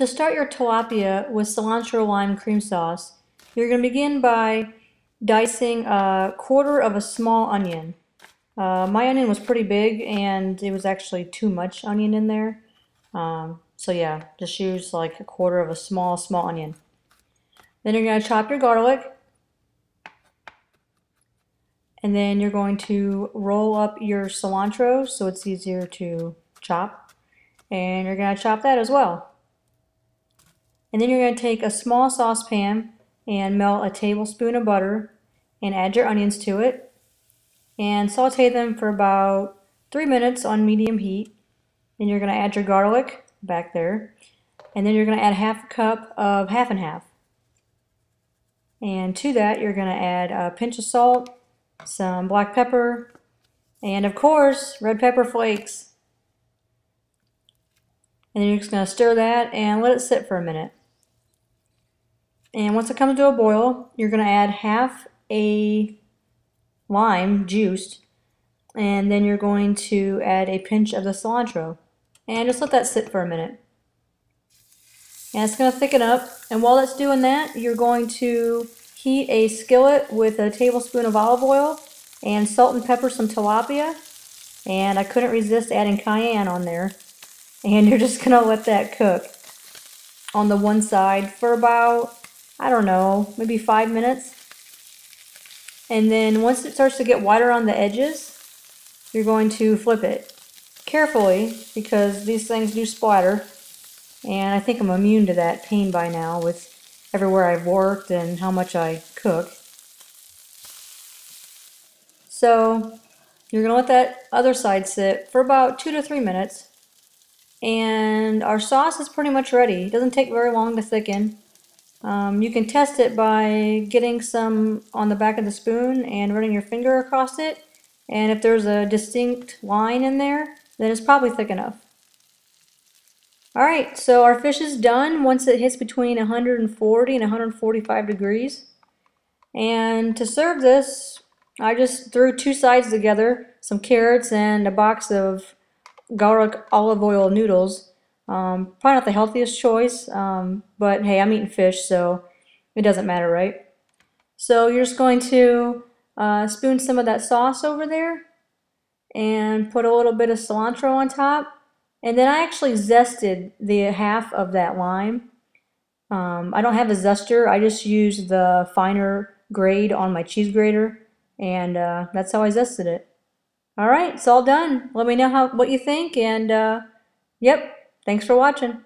To start your tilapia with cilantro lime cream sauce, you're going to begin by dicing a quarter of a small onion. My onion was pretty big and it was actually too much onion in there. So yeah, just use like a quarter of a small onion. Then you're going to chop your garlic, and then you're going to roll up your cilantro so it's easier to chop. And you're going to chop that as well. And then you're going to take a small saucepan and melt a tablespoon of butter and add your onions to it and saute them for about 3 minutes on medium heat. Then you're going to add your garlic back there, and then you're going to add half a cup of half and half. And to that you're going to add a pinch of salt, some black pepper, and of course red pepper flakes. And then you're just going to stir that and let it sit for a minute. And once it comes to a boil, you're going to add half a lime juiced, and then you're going to add a pinch of the cilantro. And just let that sit for a minute. And it's going to thicken up. And while it's doing that, you're going to heat a skillet with a tablespoon of olive oil and salt and pepper some tilapia. And I couldn't resist adding cayenne on there. And you're just going to let that cook on the one side for about, I don't know, maybe 5 minutes. And then once it starts to get whiter on the edges, you're going to flip it carefully because these things do splatter. And I think I'm immune to that pain by now with everywhere I've worked and how much I cook. So you're going to let that other side sit for about 2 to 3 minutes. And our sauce is pretty much ready. It doesn't take very long to thicken. You can test it by getting some on the back of the spoon and running your finger across it. And if there's a distinct line in there, then it's probably thick enough. Alright, so our fish is done once it hits between 140 and 145 degrees. And to serve this, I just threw two sides together, some carrots and a box of garlic olive oil noodles. Probably not the healthiest choice, but hey, I'm eating fish, so it doesn't matter, right? So you're just going to spoon some of that sauce over there and put a little bit of cilantro on top. And then I actually zested the half of that lime. I don't have a zester. I just use the finer grade on my cheese grater, and that's how I zested it. All right, it's all done. Let me know what you think, and yep, thanks for watching.